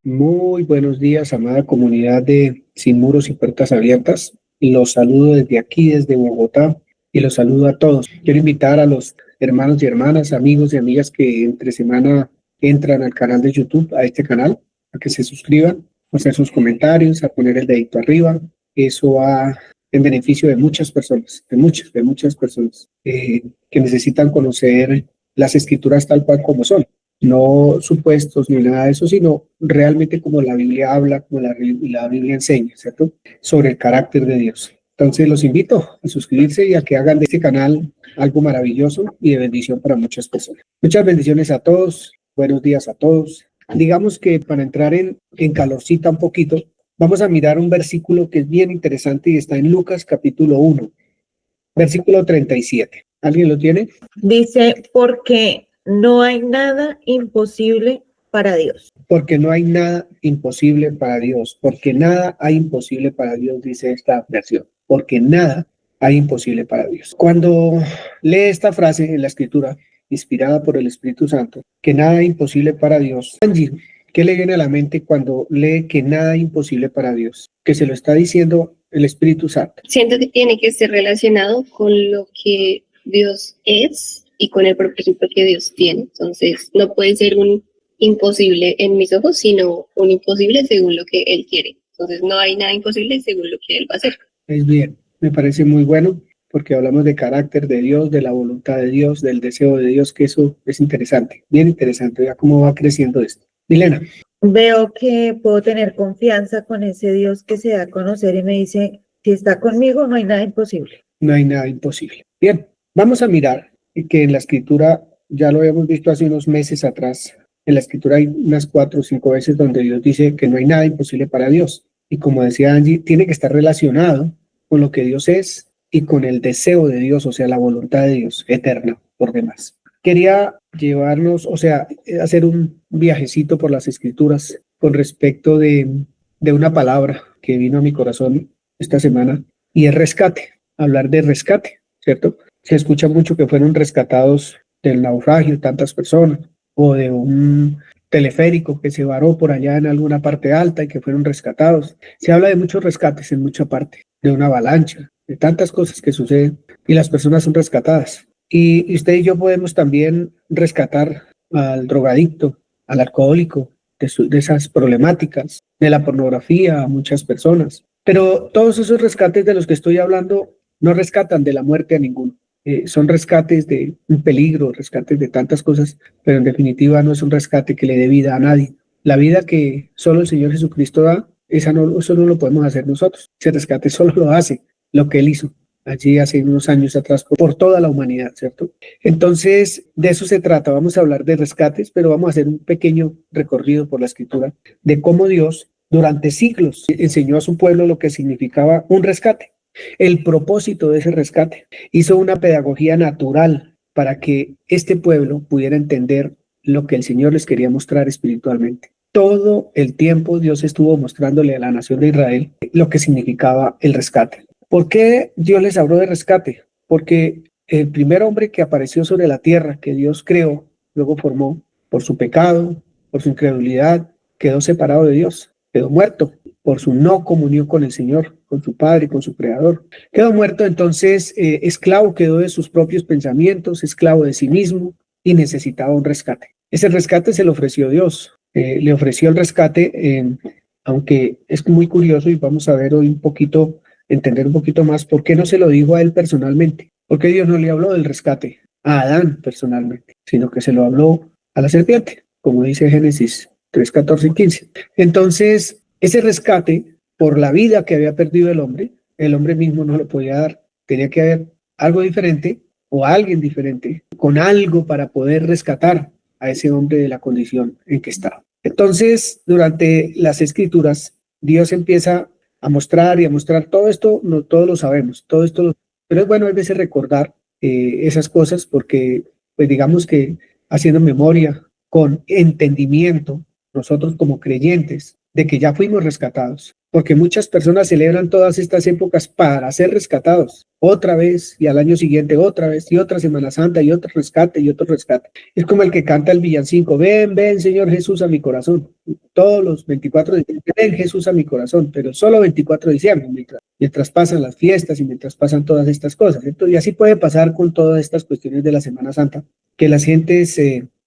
Muy buenos días, amada comunidad de Sin Muros y Puertas Abiertas. Los saludo desde aquí, desde Bogotá, y los saludo a todos. Quiero invitar a los hermanos y hermanas, amigos y amigas que entre semana entran al canal de YouTube, a este canal, a que se suscriban, a hacer sus comentarios, a poner el dedito arriba. Eso va en beneficio de muchas personas, de muchas personas que necesitan conocer las escrituras tal cual como son, no supuestos ni nada de eso, sino realmente como la Biblia habla, como la Biblia enseña, ¿cierto? Sobre el carácter de Dios. Entonces los invito a suscribirse y a que hagan de este canal algo maravilloso y de bendición para muchas personas. Muchas bendiciones a todos, buenos días a todos. Digamos que para entrar en calorcita un poquito, vamos a mirar un versículo que es bien interesante y está en Lucas capítulo 1, versículo 37. ¿Alguien lo tiene? Dice, porque no hay nada imposible para Dios. Porque no hay nada imposible para Dios, porque nada hay imposible para Dios, dice esta versión, porque nada hay imposible para Dios. Cuando lee esta frase en la escritura, inspirada por el Espíritu Santo, que nada hay imposible para Dios, Angie, ¿qué le viene a la mente cuando lee que nada hay imposible para Dios? Que se lo está diciendo el Espíritu Santo. Siento que tiene que ser relacionado con lo que Dios es y con el propósito que Dios tiene. Entonces, no puede ser un imposible en mis ojos, sino un imposible según lo que Él quiere. Entonces, no hay nada imposible según lo que Él va a hacer. Es bien, me parece muy bueno porque hablamos de carácter de Dios, de la voluntad de Dios, del deseo de Dios, que eso es interesante, bien interesante, vea cómo va creciendo esto. Milena. Veo que puedo tener confianza con ese Dios que se da a conocer y me dice, si está conmigo no hay nada imposible. No hay nada imposible. Bien, vamos a mirar que en la escritura, ya lo habíamos visto hace unos meses atrás, en la escritura hay unas 4 o 5 veces donde Dios dice que no hay nada imposible para Dios. Y como decía Angie, tiene que estar relacionado con lo que Dios es y con el deseo de Dios, o sea, la voluntad de Dios eterna por demás. Quería llevarnos, o sea, hacer un viajecito por las escrituras con respecto de una palabra que vino a mi corazón esta semana y es rescate. Hablar de rescate, ¿cierto? Se escucha mucho que fueron rescatados del naufragio tantas personas o de un teleférico que se varó por allá en alguna parte alta y que fueron rescatados. Se habla de muchos rescates en mucha parte, de una avalancha, de tantas cosas que suceden y las personas son rescatadas. Y usted y yo podemos también rescatar al drogadicto, al alcohólico, de esas problemáticas, de la pornografía a muchas personas. Pero todos esos rescates de los que estoy hablando no rescatan de la muerte a ninguno. Son rescates de un peligro, rescates de tantas cosas, pero en definitiva no es un rescate que le dé vida a nadie. La vida que solo el Señor Jesucristo da, eso no lo podemos hacer nosotros. Ese rescate solo lo hace lo que Él hizo allí hace unos años atrás por toda la humanidad, ¿cierto? Entonces, de eso se trata. Vamos a hablar de rescates, pero vamos a hacer un pequeño recorrido por la escritura de cómo Dios durante siglos enseñó a su pueblo lo que significaba un rescate. El propósito de ese rescate, hizo una pedagogía natural para que este pueblo pudiera entender lo que el Señor les quería mostrar espiritualmente. Todo el tiempo Dios estuvo mostrándole a la nación de Israel lo que significaba el rescate. ¿Por qué Dios les habló de rescate? Porque el primer hombre que apareció sobre la tierra, que Dios creó, luego formó, por su pecado, por su incredulidad, quedó separado de Dios, quedó muerto por su no comunión con el Señor, con su Padre, con su Creador. Quedó muerto, entonces esclavo quedó de sus propios pensamientos, esclavo de sí mismo y necesitaba un rescate. Ese rescate se le ofreció Dios, le ofreció el rescate, aunque es muy curioso y vamos a ver hoy un poquito, entender un poquito más por qué no se lo dijo a él personalmente, porque Dios no le habló del rescate a Adán personalmente, sino que se lo habló a la serpiente, como dice Génesis 3, 14 y 15. Entonces, ese rescate por la vida que había perdido el hombre mismo no lo podía dar. Tenía que haber algo diferente o alguien diferente con algo para poder rescatar a ese hombre de la condición en que estaba. Entonces, durante las escrituras, Dios empieza a mostrar y a mostrar todo esto, no todos lo sabemos, todo esto, pero es bueno a veces recordar esas cosas porque, pues digamos que haciendo memoria con entendimiento, nosotros como creyentes, de que ya fuimos rescatados, porque muchas personas celebran todas estas épocas para ser rescatados otra vez y al año siguiente otra vez y otra Semana Santa y otro rescate y otro rescate. Es como el que canta el villancico, ven, ven Señor Jesús a mi corazón. Todos los 24 de diciembre, ven Jesús a mi corazón, pero solo 24 de diciembre, mientras pasan las fiestas y mientras pasan todas estas cosas, ¿cierto? Y así puede pasar con todas estas cuestiones de la Semana Santa, que las gentes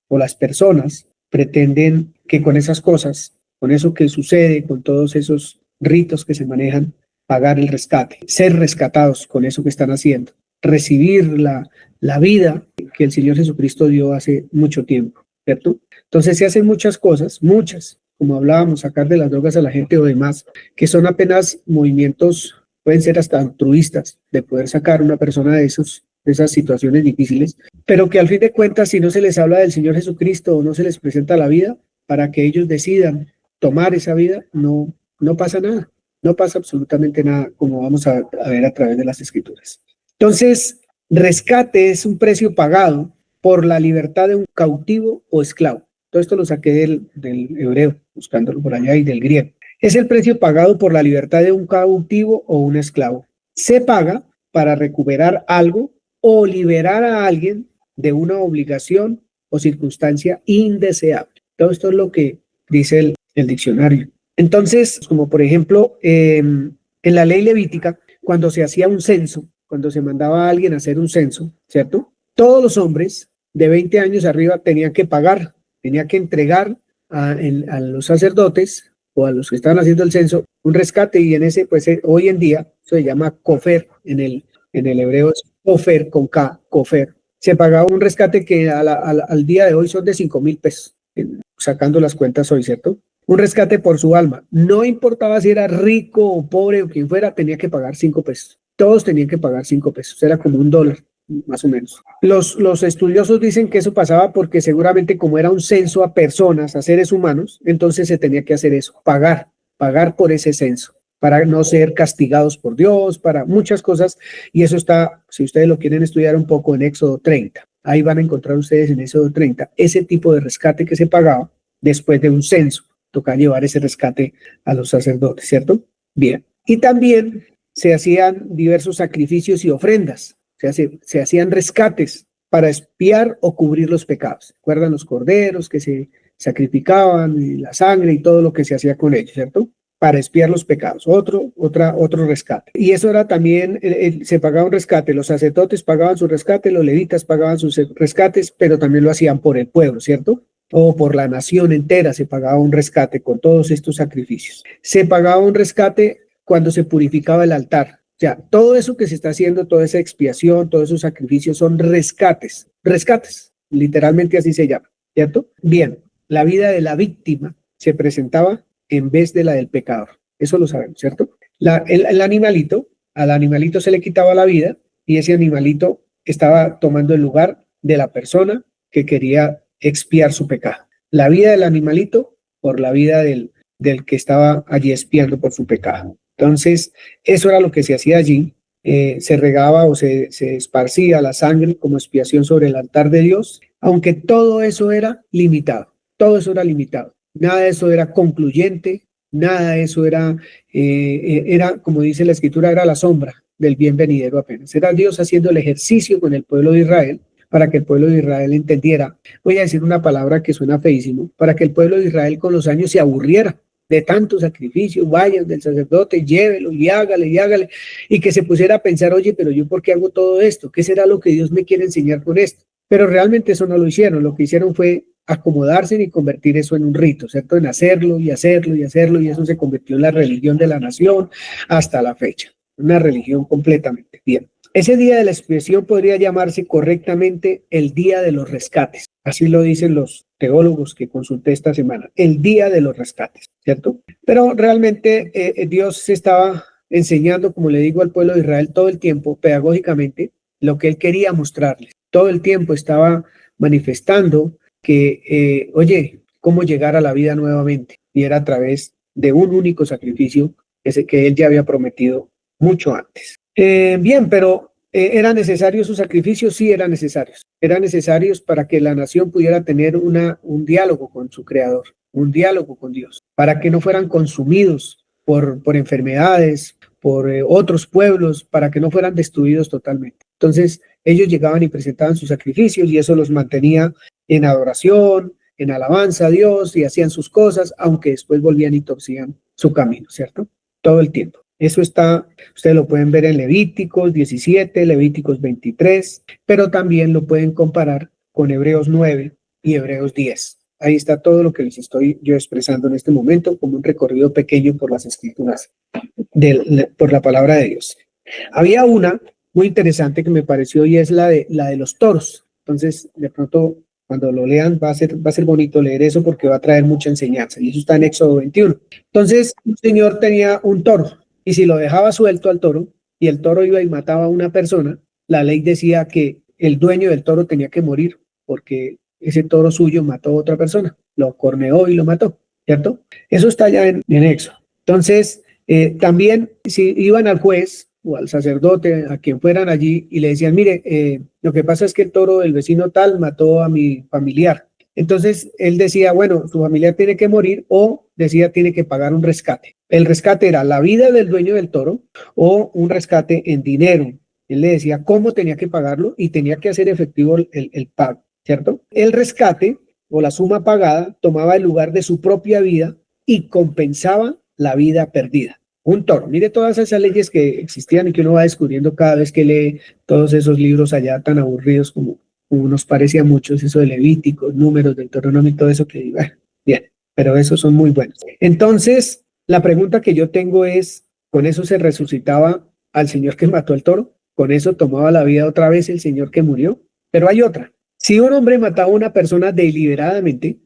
o las personas pretenden que con esas cosas, con eso que sucede, con todos esos ritos que se manejan, pagar el rescate, ser rescatados con eso que están haciendo, recibir la vida que el Señor Jesucristo dio hace mucho tiempo, ¿cierto? Entonces se hacen muchas cosas, muchas, como hablábamos, sacar de las drogas a la gente o demás, que son apenas movimientos, pueden ser hasta altruistas, de poder sacar a una persona de esas situaciones difíciles, pero que al fin de cuentas, si no se les habla del Señor Jesucristo o no se les presenta la vida, para que ellos decidan tomar esa vida, no pasa nada, no pasa absolutamente nada, como vamos a ver a través de las Escrituras. Entonces, rescate es un precio pagado por la libertad de un cautivo o esclavo. Todo esto lo saqué del hebreo, buscándolo por allá, y del griego. Es el precio pagado por la libertad de un cautivo o un esclavo. Se paga para recuperar algo o liberar a alguien de una obligación o circunstancia indeseable. Todo esto es lo que dice el diccionario. Entonces, como por ejemplo, en la ley levítica, cuando se hacía un censo, cuando se mandaba a alguien a hacer un censo, ¿cierto? Todos los hombres de 20 años arriba tenían que pagar, tenían que entregar a los sacerdotes o a los que estaban haciendo el censo un rescate, y en ese, pues hoy en día, se llama cofer, en el hebreo es cofer, con K, cofer. Se pagaba un rescate que al día de hoy son de 5,000 pesos, sacando las cuentas hoy, ¿cierto? Un rescate por su alma. No importaba si era rico o pobre o quien fuera, tenía que pagar 5 pesos. Todos tenían que pagar 5 pesos. Era como $1, más o menos. Los estudiosos dicen que eso pasaba porque seguramente como era un censo a personas, a seres humanos, entonces se tenía que hacer eso, pagar por ese censo, para no ser castigados por Dios, para muchas cosas. Y eso está, si ustedes lo quieren estudiar un poco, en Éxodo 30. Ahí van a encontrar ustedes en Éxodo 30 ese tipo de rescate que se pagaba después de un censo. Toca llevar ese rescate a los sacerdotes, ¿cierto? Bien. Y también se hacían diversos sacrificios y ofrendas. Se hacían rescates para expiar o cubrir los pecados. ¿Recuerdan los corderos que se sacrificaban, y la sangre y todo lo que se hacía con ellos, ¿cierto? Para expiar los pecados. Otro rescate. Y eso era también, se pagaba un rescate. Los sacerdotes pagaban su rescate, los levitas pagaban sus rescates, pero también lo hacían por el pueblo, ¿cierto? O por la nación entera se pagaba un rescate con todos estos sacrificios. Se pagaba un rescate cuando se purificaba el altar. O sea, todo eso que se está haciendo, toda esa expiación, todos esos sacrificios son rescates, literalmente así se llama, ¿cierto? Bien, la vida de la víctima se presentaba en vez de la del pecador. Eso lo sabemos, ¿cierto? Al animalito se le quitaba la vida y ese animalito estaba tomando el lugar de la persona que quería expiar su pecado. La vida del animalito por la vida del que estaba allí expiando por su pecado. Entonces, eso era lo que se hacía allí. Se regaba o se esparcía la sangre como expiación sobre el altar de Dios, aunque todo eso era limitado. Todo eso era limitado. Nada de eso era concluyente, nada de eso era, como dice la Escritura, era la sombra del bien venidero apenas. Era Dios haciendo el ejercicio con el pueblo de Israel, para que el pueblo de Israel entendiera. Voy a decir una palabra que suena feísimo, para que el pueblo de Israel con los años se aburriera de tanto sacrificio, vayan del sacerdote, llévelo y hágale, y que se pusiera a pensar, oye, pero yo ¿por qué hago todo esto? ¿Qué será lo que Dios me quiere enseñar con esto? Pero realmente eso no lo hicieron. Lo que hicieron fue acomodarse y convertir eso en un rito, ¿cierto? En hacerlo, y eso se convirtió en la religión de la nación hasta la fecha. Una religión completamente. Bien. Ese día de la expiación podría llamarse correctamente el día de los rescates. Así lo dicen los teólogos que consulté esta semana. El día de los rescates, ¿cierto? Pero realmente Dios se estaba enseñando, como le digo, al pueblo de Israel todo el tiempo, pedagógicamente, lo que Él quería mostrarles. Todo el tiempo estaba manifestando que, oye, cómo llegar a la vida nuevamente. Y era a través de un único sacrificio que Él ya había prometido mucho antes. Bien, pero ¿eran necesarios sus sacrificios? Sí, eran necesarios. Eran necesarios para que la nación pudiera tener un diálogo con su Creador, un diálogo con Dios, para que no fueran consumidos por enfermedades, por otros pueblos, para que no fueran destruidos totalmente. Entonces, ellos llegaban y presentaban sus sacrificios y eso los mantenía en adoración, en alabanza a Dios y hacían sus cosas, aunque después volvían y torcían su camino, ¿cierto? Todo el tiempo. Eso está, ustedes lo pueden ver en Levíticos 17, Levíticos 23, pero también lo pueden comparar con Hebreos 9 y Hebreos 10. Ahí está todo lo que les estoy yo expresando en este momento como un recorrido pequeño por las escrituras, por la palabra de Dios. Había una muy interesante que me pareció y es la de los toros. Entonces, de pronto, cuando lo lean, va a ser bonito leer eso porque va a traer mucha enseñanza. Y eso está en Éxodo 21. Entonces, un señor tenía un toro y si lo dejaba suelto al toro y el toro iba y mataba a una persona, la ley decía que el dueño del toro tenía que morir porque ese toro suyo mató a otra persona, lo corneó y lo mató, ¿cierto? Eso está ya en Éxodo. Entonces, también si iban al juez o al sacerdote, a quien fueran allí, y le decían, mire, lo que pasa es que el toro del vecino tal mató a mi familiar. Entonces, él decía, bueno, su familiar tiene que morir o decía, tiene que pagar un rescate. El rescate era la vida del dueño del toro o un rescate en dinero. Él le decía cómo tenía que pagarlo y tenía que hacer efectivo el pago, ¿cierto? El rescate o la suma pagada tomaba el lugar de su propia vida y compensaba la vida perdida. Un toro. Mire todas esas leyes que existían y que uno va descubriendo cada vez que lee todos esos libros allá tan aburridos como nos parece a muchos, eso de Levíticos, Números, Deuteronomio y todo eso que digo, bien, pero esos son muy buenos. Entonces, la pregunta que yo tengo es, ¿con eso se resucitaba al señor que mató al toro? ¿Con eso tomaba la vida otra vez el señor que murió? Pero hay otra. Si un hombre mataba a una persona deliberadamente,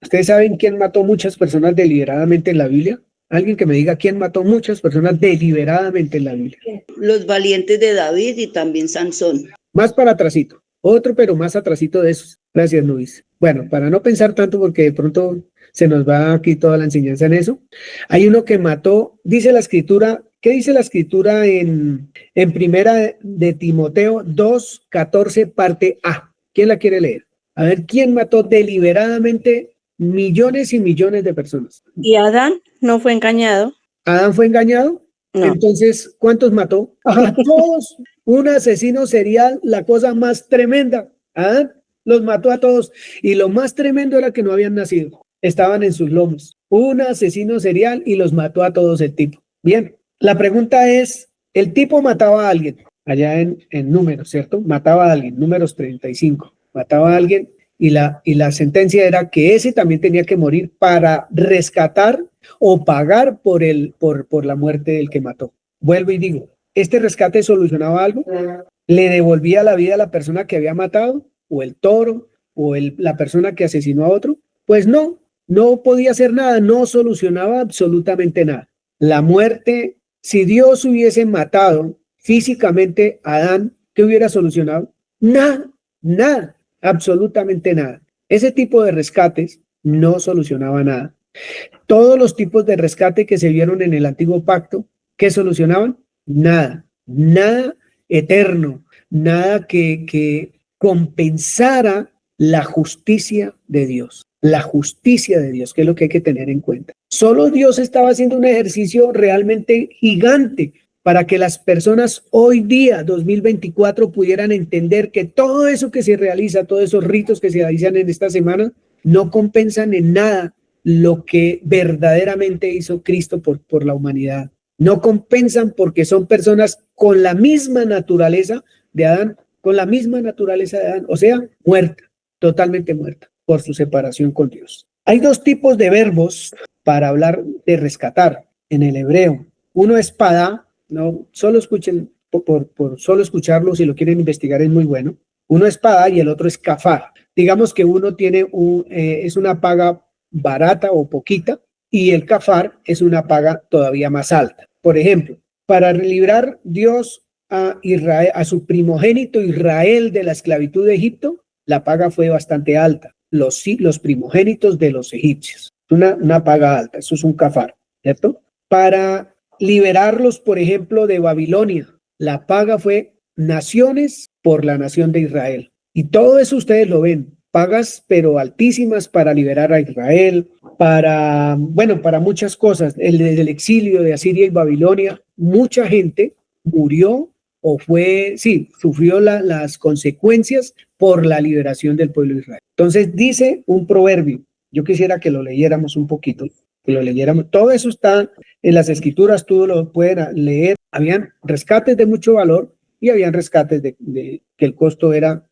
¿ustedes saben quién mató muchas personas deliberadamente en la Biblia? Alguien que me diga quién mató muchas personas deliberadamente en la Biblia. Los valientes de David y también Sansón. Más para atrasito. Otro, pero más atrasito de esos. Gracias, Luis. Bueno, para no pensar tanto porque de pronto se nos va aquí toda la enseñanza en eso. Hay uno que mató, dice la escritura, ¿qué dice la escritura en primera de Timoteo 2:14, parte A? ¿Quién la quiere leer? A ver, ¿quién mató deliberadamente millones y millones de personas? ¿Y Adán no fue engañado? ¿Adán fue engañado? No. Entonces, ¿cuántos mató? A todos. Un asesino serial, la cosa más tremenda. Adán los mató a todos. Y lo más tremendo era que no habían nacido. Estaban en sus lomos. Un asesino serial y los mató a todos el tipo. Bien, la pregunta es, el tipo mataba a alguien, allá en Números, ¿cierto? Mataba a alguien, Números 35. Mataba a alguien y la sentencia era que ese también tenía que morir para rescatar o pagar por la muerte del que mató. Vuelvo y digo, ¿este rescate solucionaba algo? ¿Le devolvía la vida a la persona que había matado? ¿O el toro? ¿O la persona que asesinó a otro? Pues no podía hacer nada, no solucionaba absolutamente nada. La muerte, si Dios hubiese matado físicamente a Adán, ¿qué hubiera solucionado? Nada, absolutamente nada. Ese tipo de rescates no solucionaba nada. Todos los tipos de rescate que se vieron en el antiguo pacto, ¿qué solucionaban? Nada eterno, nada que compensara la justicia de Dios. La justicia de Dios, que es lo que hay que tener en cuenta. Solo Dios estaba haciendo un ejercicio realmente gigante para que las personas hoy día, 2024, pudieran entender que todo eso que se realiza, todos esos ritos que se realizan en esta semana, no compensan en nada lo que verdaderamente hizo Cristo por la humanidad. No compensan porque son personas con la misma naturaleza de Adán, o sea, muerta, totalmente muerta por su separación con Dios. Hay dos tipos de verbos para hablar de rescatar en el hebreo. Uno es padá, no, solo escuchen, por solo escucharlo, si lo quieren investigar es muy bueno. Uno es padá y el otro es kafar. Digamos que uno tiene es una paga barata o poquita y el kafar es una paga todavía más alta. Por ejemplo, para librar Dios a Israel, a su primogénito Israel de la esclavitud de Egipto, la paga fue bastante alta. Los primogénitos de los egipcios. Una paga alta, eso es un kafar, ¿cierto? Para liberarlos, por ejemplo, de Babilonia, la paga fue naciones por la nación de Israel. Y todo eso ustedes lo ven, pagas pero altísimas para liberar a Israel, para muchas cosas. Desde el exilio de Asiria y Babilonia, mucha gente murió o sufrió las consecuencias por la liberación del pueblo de Israel. Entonces dice un proverbio, yo quisiera que lo leyéramos un poquito, todo eso está en las escrituras, tú lo puedes leer. Habían rescates de mucho valor y habían rescates de que el costo era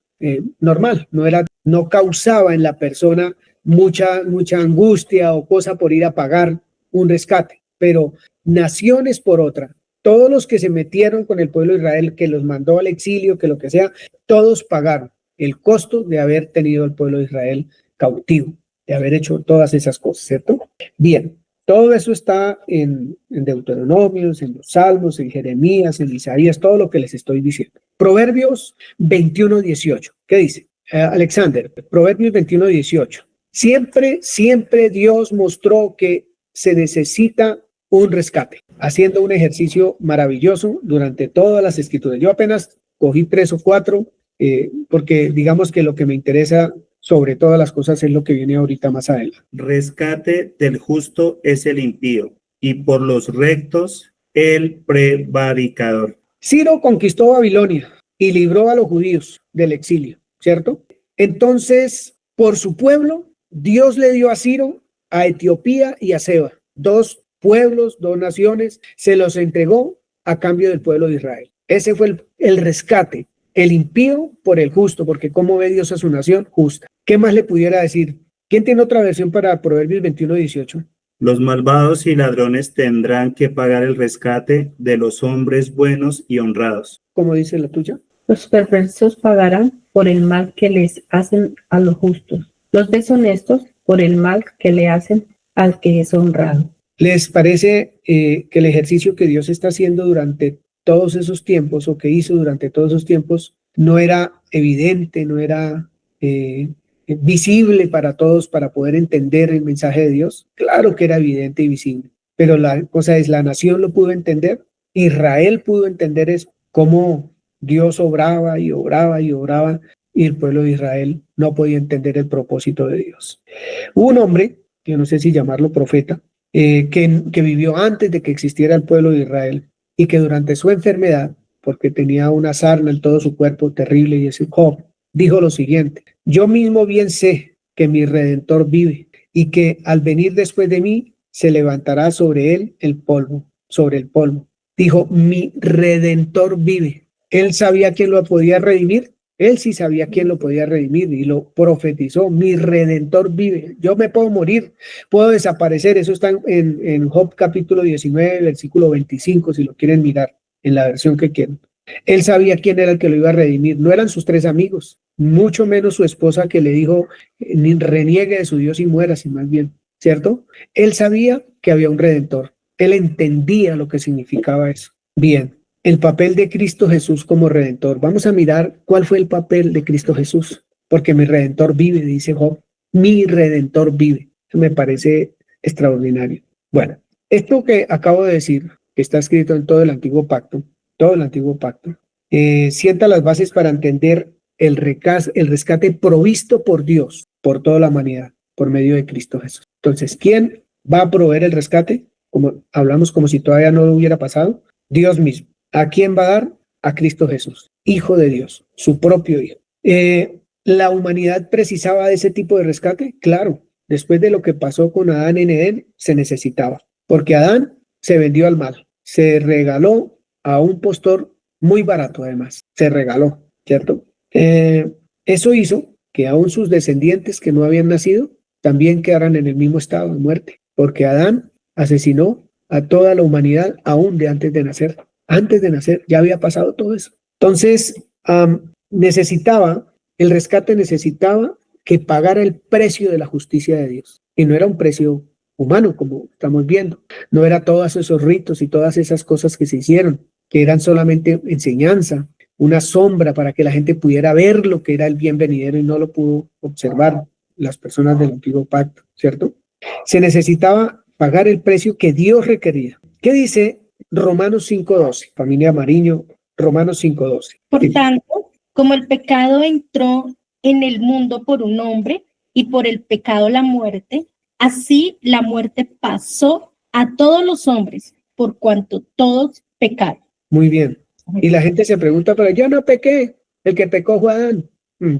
normal, no causaba en la persona mucha angustia o cosa por ir a pagar un rescate, pero naciones por otra, todos los que se metieron con el pueblo de Israel, que los mandó al exilio, que lo que sea, todos pagaron el costo de haber tenido al pueblo de Israel cautivo, de haber hecho todas esas cosas, ¿cierto? Bien, todo eso está en Deuteronomios, en los Salmos, en Jeremías, en Isaías, todo lo que les estoy diciendo. Proverbios 21:18, ¿qué dice? Alexander, Proverbios 21:18. Siempre Dios mostró que se necesita un rescate, haciendo un ejercicio maravilloso durante todas las escrituras. Yo apenas cogí 3 o 4, porque digamos que lo que me interesa sobre todas las cosas es lo que viene ahorita más adelante. Rescate del justo es el impío, y por los rectos el prevaricador. Ciro conquistó Babilonia y libró a los judíos del exilio, ¿cierto? Entonces, por su pueblo, Dios le dio a Ciro, a Etiopía y a Seba, 2 pueblos, 2 naciones, se los entregó a cambio del pueblo de Israel. Ese fue el rescate, el impío por el justo, porque ¿cómo ve Dios a su nación? Justa. ¿Qué más le pudiera decir? ¿Quién tiene otra versión para Proverbios 21:18? Los malvados y ladrones tendrán que pagar el rescate de los hombres buenos y honrados. ¿Cómo dice la tuya? Los perversos pagarán por el mal que les hacen a los justos, los deshonestos por el mal que le hacen al que es honrado. ¿Les parece que el ejercicio que Dios está haciendo durante todos esos tiempos, o que hizo durante todos esos tiempos, no era evidente, no era visible para todos para poder entender el mensaje de Dios? Claro que era evidente y visible, pero la cosa es, la nación lo pudo entender, Israel pudo entender eso, cómo Dios obraba y obraba y obraba, y el pueblo de Israel no podía entender el propósito de Dios. Hubo un hombre, yo no sé si llamarlo profeta, que vivió antes de que existiera el pueblo de Israel, y que durante su enfermedad, porque tenía una sarna en todo su cuerpo terrible, y ese Job, dijo lo siguiente: yo mismo bien sé que mi Redentor vive, y que al venir después de mí se levantará sobre él el polvo, sobre el polvo. Dijo, mi Redentor vive. Él sabía quién lo podía redimir. Él sí sabía quién lo podía redimir y lo profetizó. Mi Redentor vive. Yo me puedo morir, puedo desaparecer. Eso está en Job capítulo 19, versículo 25, si lo quieren mirar en la versión que quieran. Él sabía quién era el que lo iba a redimir. No eran sus 3 amigos, mucho menos su esposa, que le dijo, ni reniegue de su Dios y muera, si más bien, ¿cierto? Él sabía que había un Redentor. Él entendía lo que significaba eso. Bien. El papel de Cristo Jesús como Redentor. Vamos a mirar cuál fue el papel de Cristo Jesús, porque mi Redentor vive, dice Job. Mi Redentor vive. Eso me parece extraordinario. Bueno, esto que acabo de decir, que está escrito en todo el Antiguo Pacto, sienta las bases para entender el rescate provisto por Dios, por toda la humanidad, por medio de Cristo Jesús. Entonces, ¿quién va a proveer el rescate? Como hablamos como si todavía no lo hubiera pasado, Dios mismo. ¿A quién va a dar? A Cristo Jesús, Hijo de Dios, su propio Hijo. ¿La humanidad precisaba de ese tipo de rescate? Claro, después de lo que pasó con Adán en Edén, se necesitaba, porque Adán se vendió al mal, se regaló a un postor muy barato además, se regaló, ¿cierto? Eso hizo que aún sus descendientes que no habían nacido también quedaran en el mismo estado de muerte, porque Adán asesinó a toda la humanidad aún de antes de nacer. Antes de nacer ya había pasado todo eso. Entonces, el rescate necesitaba que pagara el precio de la justicia de Dios. Y no era un precio humano, como estamos viendo. No era todos esos ritos y todas esas cosas que se hicieron, que eran solamente enseñanza, una sombra para que la gente pudiera ver lo que era el bien venidero y no lo pudo observar las personas del Antiguo Pacto, ¿cierto? Se necesitaba pagar el precio que Dios requería. ¿Qué dice Romanos 5:12? Familia Mariño, Romanos 5:12. Por tanto, como el pecado entró en el mundo por un hombre y por el pecado la muerte, Así la muerte pasó a todos los hombres, por cuanto todos pecaron. Muy bien. Y la gente se pregunta, pero yo no pequé, el que pecó fue Adán.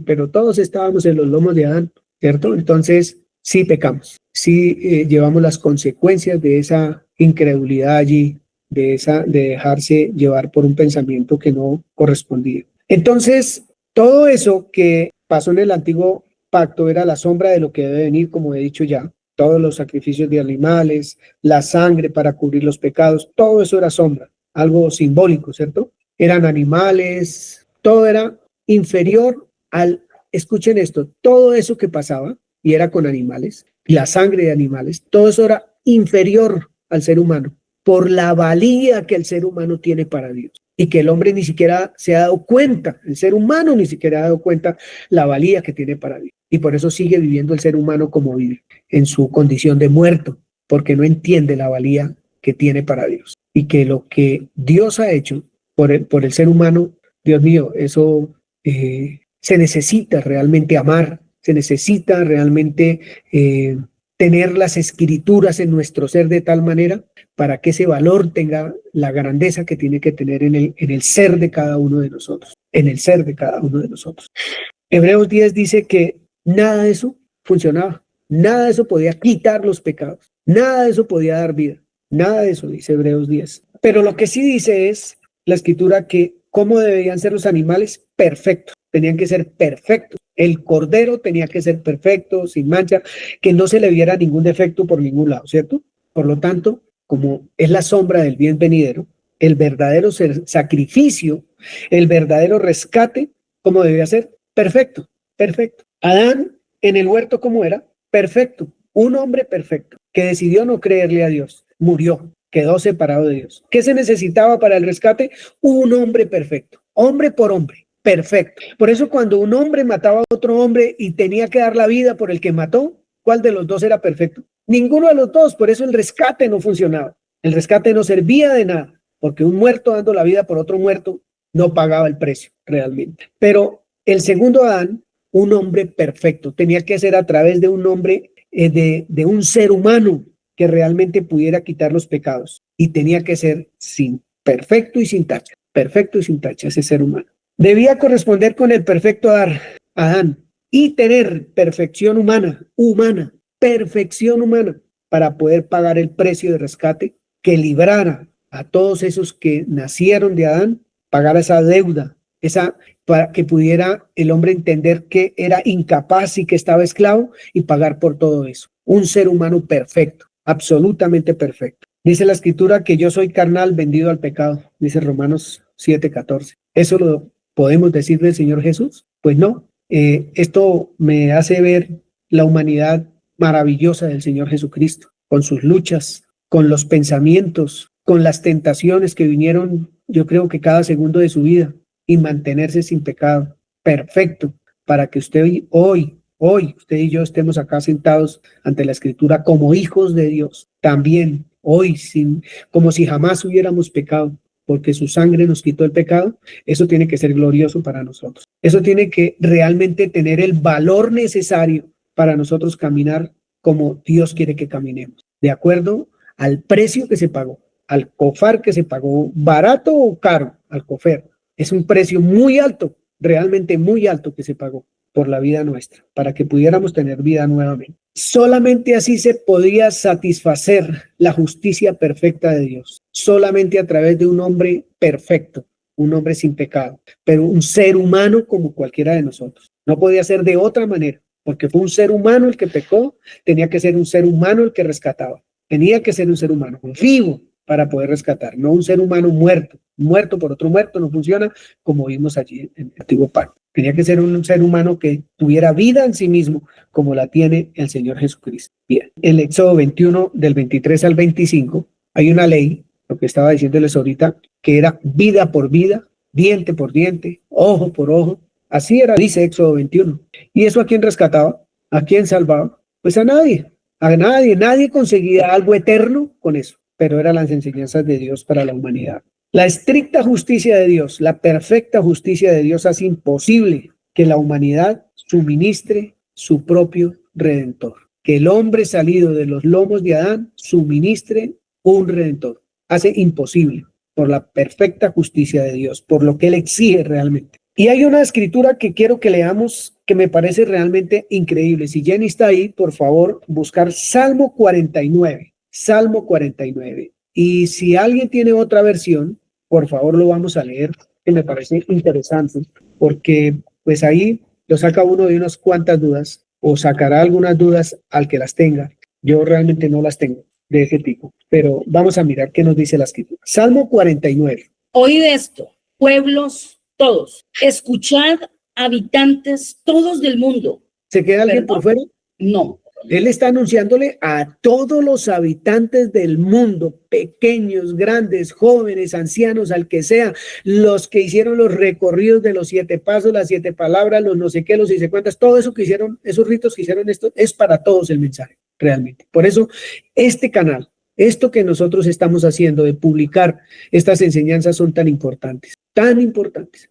Pero todos estábamos en los lomos de Adán, ¿cierto? Entonces, sí pecamos, sí llevamos las consecuencias de esa incredulidad allí, de dejarse llevar por un pensamiento que no correspondía. Entonces, todo eso que pasó en el antiguo pacto era la sombra de lo que debe venir, como he dicho ya. Todos los sacrificios de animales, la sangre para cubrir los pecados, todo eso era sombra, algo simbólico, ¿cierto? Eran animales, todo era inferior escuchen esto, todo eso que pasaba, y era con animales, la sangre de animales, todo eso era inferior al ser humano, por la valía que el ser humano tiene para Dios, y que el hombre ni siquiera se ha dado cuenta, el ser humano ni siquiera ha dado cuenta la valía que tiene para Dios, y por eso sigue viviendo el ser humano como vive, en su condición de muerto, porque no entiende la valía que tiene para Dios, y que lo que Dios ha hecho por el ser humano, Dios mío, eso se necesita realmente amar, se necesita realmente tener las escrituras en nuestro ser de tal manera para que ese valor tenga la grandeza que tiene que tener en el ser de cada uno de nosotros, en el ser de cada uno de nosotros. Hebreos 10 dice que nada de eso funcionaba, nada de eso podía quitar los pecados, nada de eso podía dar vida, nada de eso dice Hebreos 10. Pero lo que sí dice es la escritura que cómo deberían ser los animales, perfectos. Tenían que ser perfectos. El cordero tenía que ser perfecto, sin mancha, que no se le viera ningún defecto por ningún lado, ¿cierto? Por lo tanto, como es la sombra del bien venidero, el verdadero sacrificio, el verdadero rescate, ¿cómo debía ser? Perfecto, perfecto. Adán en el huerto, ¿cómo era? Perfecto. Un hombre perfecto que decidió no creerle a Dios, murió, quedó separado de Dios. ¿Qué se necesitaba para el rescate? Un hombre perfecto, hombre por hombre. Perfecto. Por eso cuando un hombre mataba a otro hombre y tenía que dar la vida por el que mató, ¿cuál de los dos era perfecto? Ninguno de los dos. Por eso el rescate no funcionaba. El rescate no servía de nada, porque un muerto dando la vida por otro muerto no pagaba el precio realmente. Pero el segundo Adán, un hombre perfecto, tenía que ser a través de un hombre, de un ser humano que realmente pudiera quitar los pecados. Y tenía que ser perfecto y sin tacha ese ser humano. Debía corresponder con el perfecto Adán y tener perfección humana, perfección humana, para poder pagar el precio de rescate que librara a todos esos que nacieron de Adán, pagar esa deuda, para que pudiera el hombre entender que era incapaz y que estaba esclavo y pagar por todo eso. Un ser humano perfecto, absolutamente perfecto. Dice la escritura que yo soy carnal vendido al pecado, dice Romanos 7:14. Eso lo podemos decir del Señor Jesús. Pues no, esto me hace ver la humanidad maravillosa del Señor Jesucristo, con sus luchas, con los pensamientos, con las tentaciones que vinieron, yo creo que cada segundo de su vida, y mantenerse sin pecado, perfecto, para que usted hoy, usted y yo estemos acá sentados ante la Escritura como hijos de Dios, también hoy, como si jamás hubiéramos pecado, porque su sangre nos quitó el pecado. Eso tiene que ser glorioso para nosotros. Eso tiene que realmente tener el valor necesario para nosotros caminar como Dios quiere que caminemos, de acuerdo al precio que se pagó, al cofar que se pagó, barato o caro, al cofer. Es un precio muy alto, realmente muy alto que se pagó por la vida nuestra, para que pudiéramos tener vida nuevamente. Solamente así se podía satisfacer la justicia perfecta de Dios, solamente a través de un hombre perfecto, un hombre sin pecado, pero un ser humano como cualquiera de nosotros. No podía ser de otra manera, porque fue un ser humano el que pecó, tenía que ser un ser humano el que rescataba, tenía que ser un ser humano vivo para poder rescatar, no un ser humano muerto por otro muerto, no funciona como vimos allí en el antiguo pacto. Tenía que ser un ser humano que tuviera vida en sí mismo, como la tiene el Señor Jesucristo. Bien, en el Éxodo 21, del 23 al 25, hay una ley, lo que estaba diciéndoles ahorita, que era vida por vida, diente por diente, ojo por ojo. Así era, dice Éxodo 21. ¿Y eso a quién rescataba? ¿A quién salvaba? Pues a nadie, nadie conseguía algo eterno con eso, pero eran las enseñanzas de Dios para la humanidad. La estricta justicia de Dios, la perfecta justicia de Dios hace imposible que la humanidad suministre su propio Redentor. que el hombre salido de los lomos de Adán suministre un redentor. Hace imposible por la perfecta justicia de Dios, por lo que Él exige realmente. Y hay una escritura que quiero que leamos que me parece realmente increíble. Si Jenny está ahí, por favor, buscar Salmo 49. Salmo 49. Y si alguien tiene otra versión, por favor lo vamos a leer, que me parece interesante, porque pues ahí lo saca uno de unas cuantas dudas, o sacará algunas dudas al que las tenga. Yo realmente no las tengo de ese tipo, pero vamos a mirar qué nos dice la escritura. Salmo 49. Oíd esto, pueblos todos, escuchad, habitantes todos del mundo. ¿Se queda alguien por fuera? No. Él está anunciándole a todos los habitantes del mundo, pequeños, grandes, jóvenes, ancianos, al que sea, los que hicieron los recorridos de los 7 pasos, las 7 palabras, los no sé qué, los 6 cuentas, todo eso que hicieron, esos ritos que hicieron, esto es para todos el mensaje, realmente. Por eso, este canal, esto que nosotros estamos haciendo de publicar estas enseñanzas son tan importantes,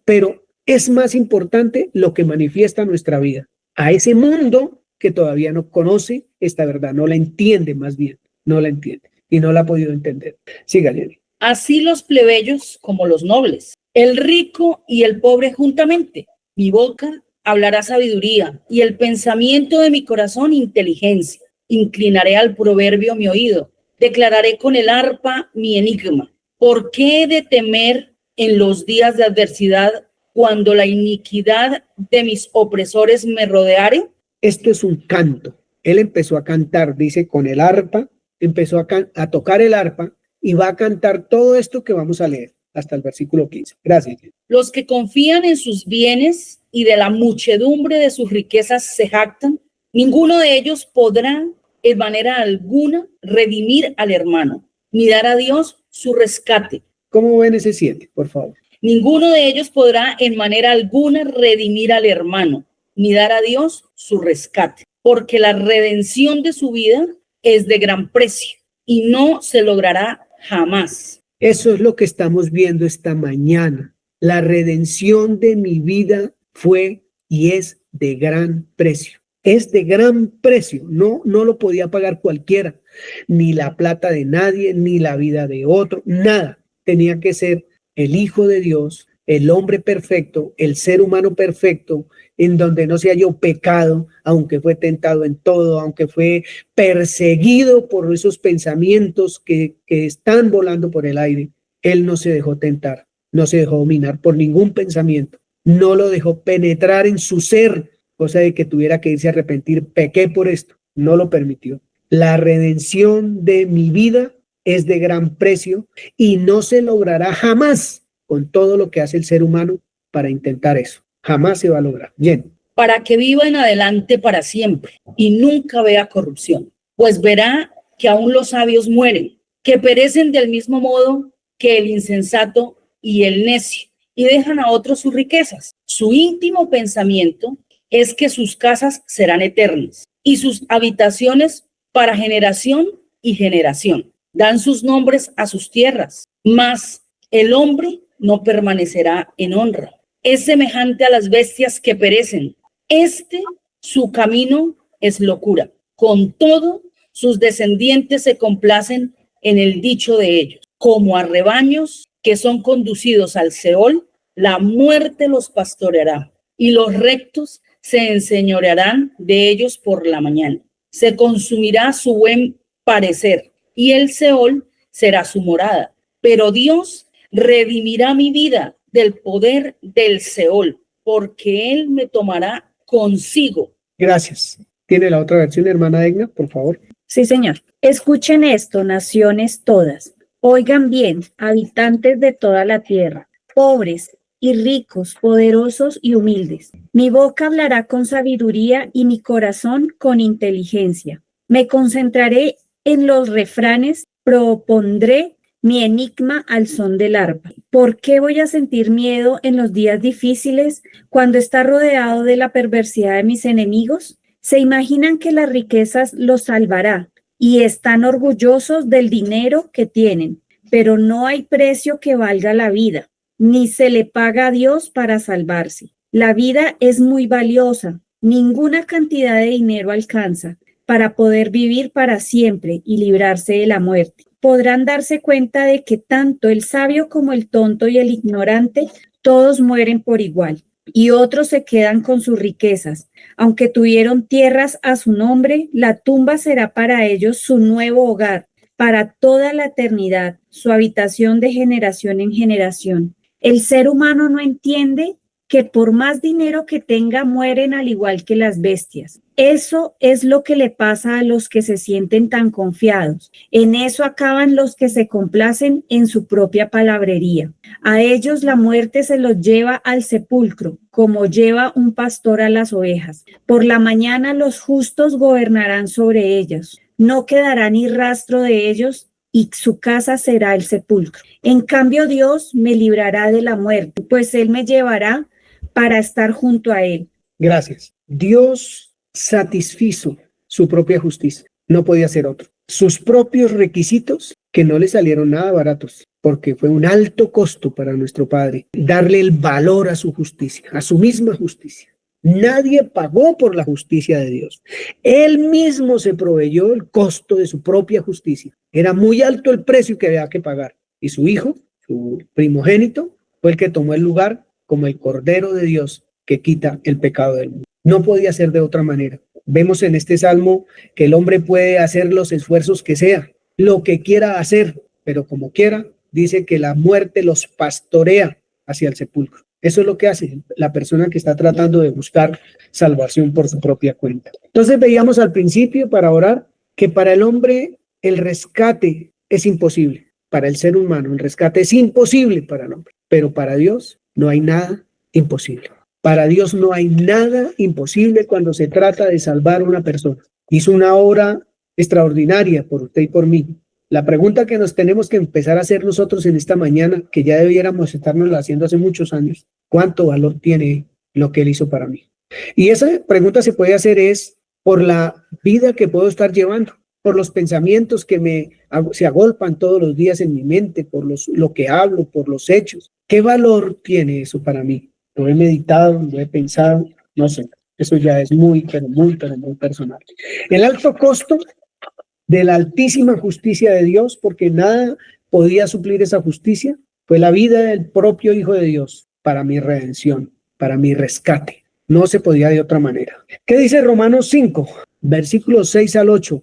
pero es más importante lo que manifiesta nuestra vida a ese mundo que todavía no conoce esta verdad, no la entiende más bien, no la entiende y no la ha podido entender. Siga, Jenny. Así los plebeyos como los nobles, el rico y el pobre juntamente. Mi boca hablará sabiduría y el pensamiento de mi corazón inteligencia. Inclinaré al proverbio mi oído, declararé con el arpa mi enigma. ¿Por qué he de temer en los días de adversidad cuando la iniquidad de mis opresores me rodeare? Esto es un canto. Él empezó a cantar, dice, con el arpa, empezó a tocar el arpa y va a cantar todo esto que vamos a leer hasta el versículo 15. Gracias. Los que confían en sus bienes y de la muchedumbre de sus riquezas se jactan, ninguno de ellos podrá en manera alguna redimir al hermano, ni dar a Dios su rescate. ¿Cómo ven ese 7, por favor? Ninguno de ellos podrá en manera alguna redimir al hermano, ni dar a Dios su rescate, porque la redención de su vida es de gran precio y no se logrará jamás. Eso es lo que estamos viendo esta mañana. La redención de mi vida fue y es de gran precio. Es de gran precio, no lo podía pagar cualquiera, ni la plata de nadie, ni la vida de otro, nada. Tenía que ser el Hijo de Dios, el hombre perfecto, el ser humano perfecto, en donde no se halló pecado, aunque fue tentado en todo, aunque fue perseguido por esos pensamientos que están volando por el aire. Él no se dejó tentar, no se dejó dominar por ningún pensamiento, no lo dejó penetrar en su ser, cosa de que tuviera que irse a arrepentir, pequé por esto, no lo permitió. La redención de mi vida es de gran precio y no se logrará jamás con todo lo que hace el ser humano para intentar eso. Jamás se va a lograr. Bien. Para que viva en adelante para siempre y nunca vea corrupción, pues verá que aún los sabios mueren, que perecen del mismo modo que el insensato y el necio, y dejan a otros sus riquezas. Su íntimo pensamiento es que sus casas serán eternas y sus habitaciones para generación y generación. Dan sus nombres a sus tierras, mas el hombre no permanecerá en honra. Es semejante a las bestias que perecen. Su camino es locura. Con todo, sus descendientes se complacen en el dicho de ellos. Como a rebaños que son conducidos al Seol, la muerte los pastoreará y los rectos se enseñorearán de ellos por la mañana. Se consumirá su buen parecer y el Seol será su morada. Pero Dios redimirá mi vida del poder del Seol, porque Él me tomará consigo. Gracias. ¿Tiene la otra versión, hermana Egna, por favor? Sí, señor. Escuchen esto, naciones todas. Oigan bien, habitantes de toda la tierra, pobres y ricos, poderosos y humildes. Mi boca hablará con sabiduría y mi corazón con inteligencia. Me concentraré en los refranes, propondré mi enigma al son del arpa. ¿Por qué voy a sentir miedo en los días difíciles cuando está rodeado de la perversidad de mis enemigos? Se imaginan que las riquezas los salvará y están orgullosos del dinero que tienen, pero no hay precio que valga la vida, ni se le paga a Dios para salvarse. La vida es muy valiosa, ninguna cantidad de dinero alcanza. para poder vivir para siempre y librarse de la muerte. Podrán darse cuenta de que tanto el sabio como el tonto y el ignorante, todos mueren por igual, y otros se quedan con sus riquezas. Aunque tuvieron tierras a su nombre, la tumba será para ellos su nuevo hogar, para toda la eternidad, su habitación de generación en generación. El ser humano no entiende que por más dinero que tenga, mueren al igual que las bestias. Eso es lo que le pasa a los que se sienten tan confiados. En eso acaban los que se complacen en su propia palabrería. A ellos la muerte se los lleva al sepulcro, como lleva un pastor a las ovejas. Por la mañana los justos gobernarán sobre ellos. No quedará ni rastro de ellos, y su casa será el sepulcro. En cambio, Dios me librará de la muerte, pues Él me llevará para estar junto a Él. Gracias. Dios satisfizo su propia justicia. No podía ser otro. Sus propios requisitos, que no le salieron nada baratos, porque fue un alto costo para nuestro Padre darle el valor a su justicia, a su misma justicia. Nadie pagó por la justicia de Dios. Él mismo se proveyó el costo de su propia justicia. Era muy alto el precio que había que pagar. Y su hijo, su primogénito, fue el que tomó el lugar como el Cordero de Dios que quita el pecado del mundo. No podía ser de otra manera. Vemos en este salmo que el hombre puede hacer los esfuerzos que sea, lo que quiera hacer, pero como quiera, dice que la muerte los pastorea hacia el sepulcro. Eso es lo que hace la persona que está tratando de buscar salvación por su propia cuenta. Entonces veíamos al principio, para orar, que para el hombre el rescate es imposible. Para el ser humano el rescate es imposible para el hombre, pero para Dios no hay nada imposible. Para Dios no hay nada imposible cuando se trata de salvar a una persona. Hizo una obra extraordinaria por usted y por mí. La pregunta que nos tenemos que empezar a hacer nosotros en esta mañana, que ya debiéramos estarnos haciendo hace muchos años, ¿cuánto valor tiene lo que Él hizo para mí? Y esa pregunta se puede hacer es por la vida que puedo estar llevando, por los pensamientos que se agolpan todos los días en mi mente, por lo que hablo, por los hechos. ¿Qué valor tiene eso para mí? Lo he meditado, lo he pensado, no sé. Eso ya es muy personal. El alto costo de la altísima justicia de Dios, porque nada podía suplir esa justicia, fue la vida del propio Hijo de Dios para mi redención, para mi rescate. No se podía de otra manera. ¿Qué dice Romanos 5, versículos 6 al 8?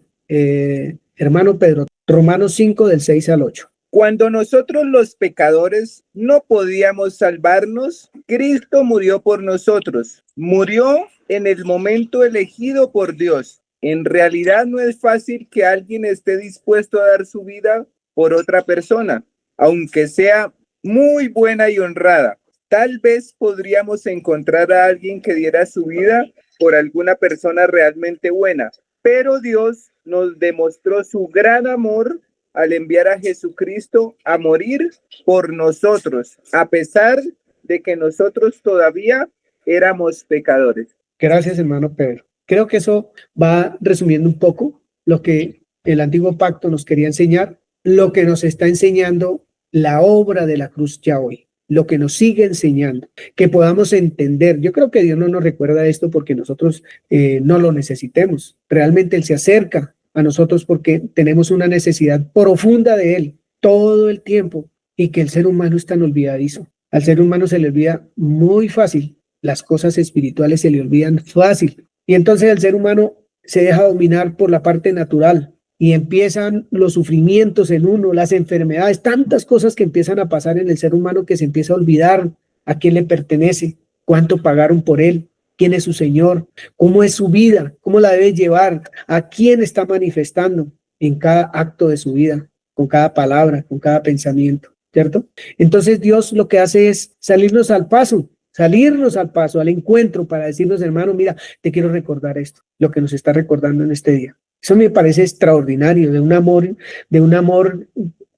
Hermano Pedro, Romanos 5 del 6 al 8. Cuando nosotros los pecadores no podíamos salvarnos, Cristo murió por nosotros. Murió en el momento elegido por Dios. En realidad no es fácil que alguien esté dispuesto a dar su vida por otra persona, aunque sea muy buena y honrada. Tal vez podríamos encontrar a alguien que diera su vida por alguna persona realmente buena, pero Dios nos demostró su gran amor al enviar a Jesucristo a morir por nosotros, a pesar de que nosotros todavía éramos pecadores. Gracias, hermano Pedro. Creo que eso va resumiendo un poco lo que el antiguo pacto nos quería enseñar, lo que nos está enseñando la obra de la cruz ya hoy, lo que nos sigue enseñando, que podamos entender. Yo creo que Dios no nos recuerda esto porque nosotros no lo necesitemos. Realmente Él se acerca a nosotros porque tenemos una necesidad profunda de Él todo el tiempo, y que el ser humano es tan olvidadizo. Al ser humano se le olvida muy fácil, las cosas espirituales se le olvidan fácil. Y entonces el ser humano se deja dominar por la parte natural y empiezan los sufrimientos en uno, las enfermedades, tantas cosas que empiezan a pasar en el ser humano que se empieza a olvidar a quién le pertenece, cuánto pagaron por él, quién es su Señor, cómo es su vida, cómo la debe llevar, a quién está manifestando en cada acto de su vida, con cada palabra, con cada pensamiento, ¿cierto? Entonces Dios lo que hace es salirnos al paso, al encuentro para decirnos, hermano, mira, te quiero recordar esto, lo que nos está recordando en este día. Eso me parece extraordinario, de un amor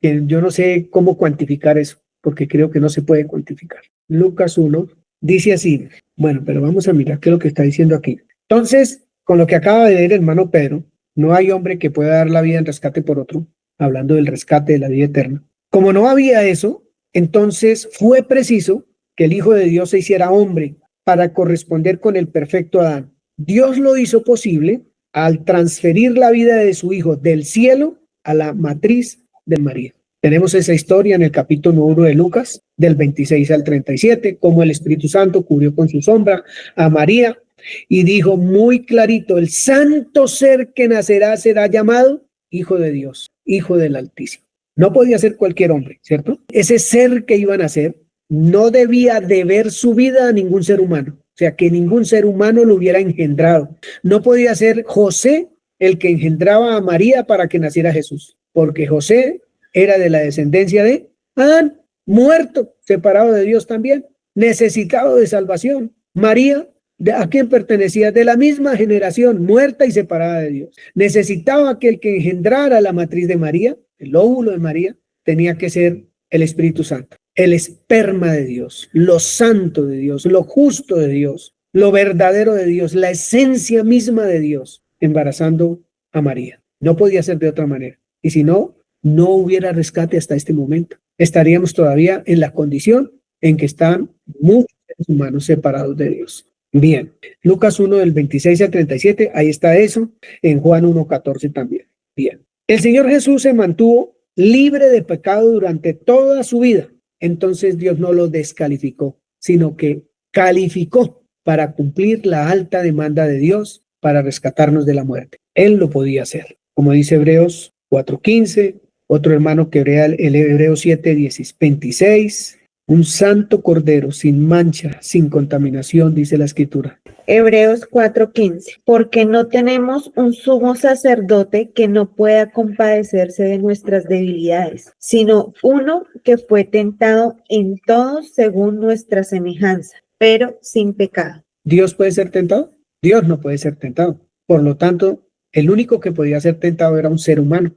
que yo no sé cómo cuantificar eso, porque creo que no se puede cuantificar. Lucas 1 dice así, bueno, pero vamos a mirar qué es lo que está diciendo aquí. Entonces, con lo que acaba de leer el hermano Pedro, no hay hombre que pueda dar la vida en rescate por otro, hablando del rescate de la vida eterna. Como no había eso, entonces fue preciso que el Hijo de Dios se hiciera hombre para corresponder con el perfecto Adán. Dios lo hizo posible al transferir la vida de su hijo del cielo a la matriz de María. Tenemos esa historia en el capítulo 1 de Lucas, del 26 al 37, cómo el Espíritu Santo cubrió con su sombra a María y dijo muy clarito, el santo ser que nacerá será llamado Hijo de Dios, Hijo del Altísimo. No podía ser cualquier hombre, ¿cierto? Ese ser que iban a ser no debía deber su vida a ningún ser humano, o sea, que ningún ser humano lo hubiera engendrado. No podía ser José el que engendraba a María para que naciera Jesús, porque José era de la descendencia de Adán, muerto, separado de Dios también, necesitado de salvación. María, ¿a quién pertenecía? De la misma generación, muerta y separada de Dios. Necesitaba que el que engendrara la matriz de María, el óvulo de María, tenía que ser el Espíritu Santo, el esperma de Dios, lo santo de Dios, lo justo de Dios, lo verdadero de Dios, la esencia misma de Dios, embarazando a María. No podía ser de otra manera. Y si no, no hubiera rescate hasta este momento. Estaríamos todavía en la condición en que están muchos seres humanos separados de Dios. Bien, Lucas 1 del 26 al 37, ahí está eso, en Juan 1:14 también. Bien, el Señor Jesús se mantuvo libre de pecado durante toda su vida. Entonces Dios no lo descalificó, sino que calificó para cumplir la alta demanda de Dios para rescatarnos de la muerte. Él lo podía hacer, como dice Hebreos 4:15, otro hermano que lea el Hebreos 7:26, un santo cordero sin mancha, sin contaminación, dice la Escritura. Hebreos 4:15, porque no tenemos un sumo sacerdote que no pueda compadecerse de nuestras debilidades, sino uno que fue tentado en todo según nuestra semejanza, pero sin pecado. ¿Dios puede ser tentado? Dios no puede ser tentado. Por lo tanto, el único que podía ser tentado era un ser humano.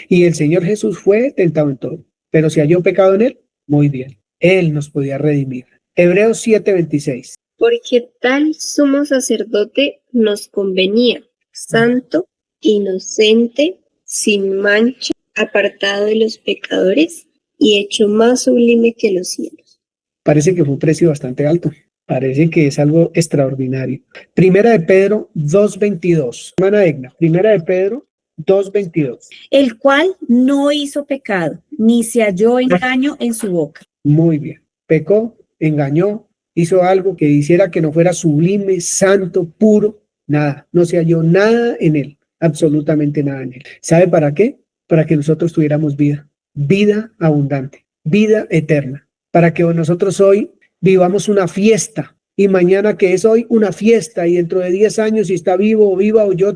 Y el Señor Jesús fue tentado en todo. Pero si halló pecado en él, muy bien. Él nos podía redimir. Hebreos 7:26. Porque tal sumo sacerdote nos convenía, santo, inocente, sin mancha, apartado de los pecadores y hecho más sublime que los cielos. Parece que fue un precio bastante alto. Parece que es algo extraordinario. Primera de Pedro 2:22. Hermana Egna, Primera de Pedro 2:22. El cual no hizo pecado, ni se halló engaño en su boca. Muy bien. Pecó, engañó, hizo algo que hiciera que no fuera sublime, santo, puro. Nada. No se halló nada en él. Absolutamente nada en él. ¿Sabe para qué? Para que nosotros tuviéramos vida. Vida abundante. Vida eterna. Para que nosotros hoy vivamos una fiesta. Y mañana que es hoy una fiesta, y dentro de 10 años si está vivo o viva o yo,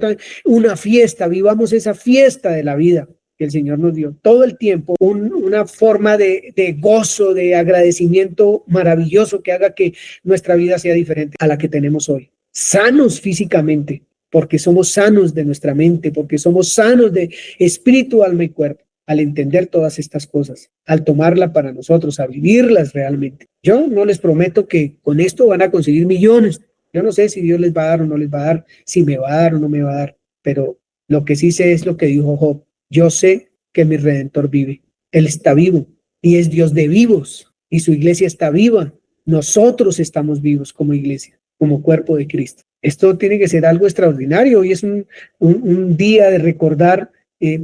una fiesta, vivamos esa fiesta de la vida que el Señor nos dio todo el tiempo, una forma de gozo, de agradecimiento maravilloso que haga que nuestra vida sea diferente a la que tenemos hoy. Sanos físicamente, porque somos sanos de nuestra mente, porque somos sanos de espíritu, alma y cuerpo. Al entender todas estas cosas, al tomarla para nosotros, a vivirlas realmente. Yo no les prometo que con esto van a conseguir millones. Yo no sé si Dios les va a dar o no les va a dar, si me va a dar o no me va a dar, pero lo que sí sé es lo que dijo Job. Yo sé que mi Redentor vive. Él está vivo y es Dios de vivos y su iglesia está viva. Nosotros estamos vivos como iglesia, como cuerpo de Cristo. Esto tiene que ser algo extraordinario y es un día de recordar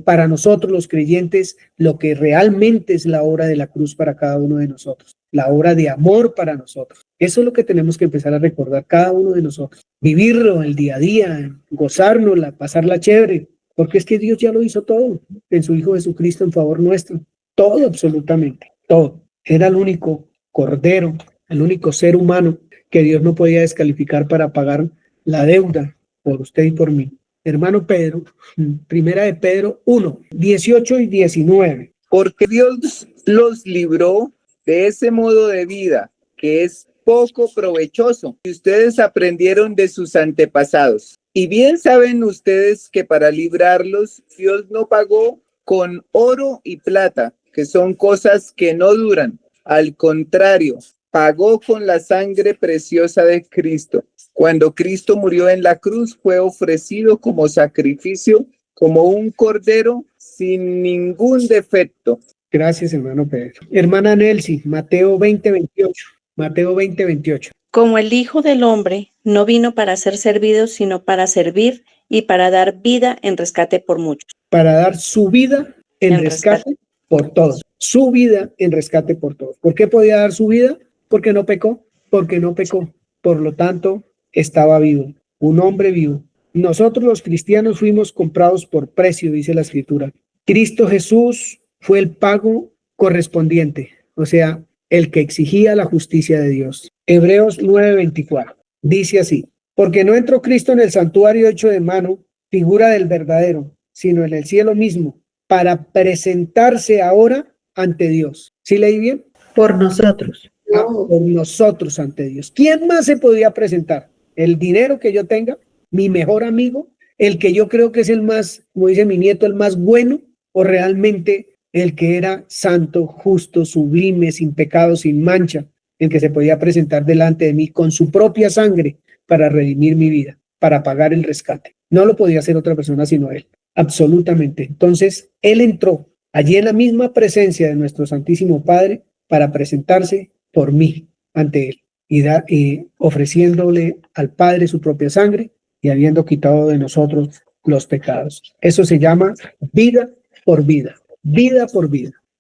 para nosotros los creyentes lo que realmente es la obra de la cruz para cada uno de nosotros, la obra de amor para nosotros. Eso es lo que tenemos que empezar a recordar cada uno de nosotros, vivirlo el día a día, gozárnosla, pasarla chévere, porque es que Dios ya lo hizo todo en su Hijo Jesucristo en favor nuestro, todo, absolutamente, todo. Era el único cordero, el único ser humano que Dios no podía descalificar para pagar la deuda por usted y por mí. Hermano Pedro, Primera de Pedro 1, 18 y 19. Porque Dios los libró de ese modo de vida que es poco provechoso y ustedes aprendieron de sus antepasados. Y bien saben ustedes que para librarlos Dios no pagó con oro y plata, que son cosas que no duran. Al contrario, pagó con la sangre preciosa de Cristo. Cuando Cristo murió en la cruz, fue ofrecido como sacrificio, como un cordero sin ningún defecto. Gracias, hermano Pedro. Hermana Nelcy, Mateo 20:28. Mateo 20:28. Como el Hijo del Hombre no vino para ser servido, sino para servir y para dar vida en rescate por muchos. Para dar su vida en En rescate por todos. Su vida en rescate por todos. ¿Por qué podía dar su vida? Porque no pecó. Porque no pecó. Por lo tanto, estaba vivo. Un hombre vivo. Nosotros los cristianos fuimos comprados por precio, dice la Escritura. Cristo Jesús fue el pago correspondiente, o sea, el que exigía la justicia de Dios. Hebreos 9:24 dice así: porque no entró Cristo en el santuario hecho de mano, figura del verdadero, sino en el cielo mismo, para presentarse ahora ante Dios. ¿Sí leí bien? Por nosotros. Por nosotros ante Dios. ¿Quién más se podía presentar? ¿El dinero que yo tenga? ¿Mi mejor amigo? ¿El que yo creo que es el más, como dice mi nieto, el más bueno? ¿O realmente el que era santo, justo, sublime, sin pecado, sin mancha? El que se podía presentar delante de mí con su propia sangre para redimir mi vida, para pagar el rescate. No lo podía hacer otra persona sino él. Absolutamente. Entonces, él entró allí en la misma presencia de nuestro Santísimo Padre para presentarse por mí ante él y ofreciéndole al Padre su propia sangre y habiendo quitado de nosotros los pecados. Eso se llama vida por vida,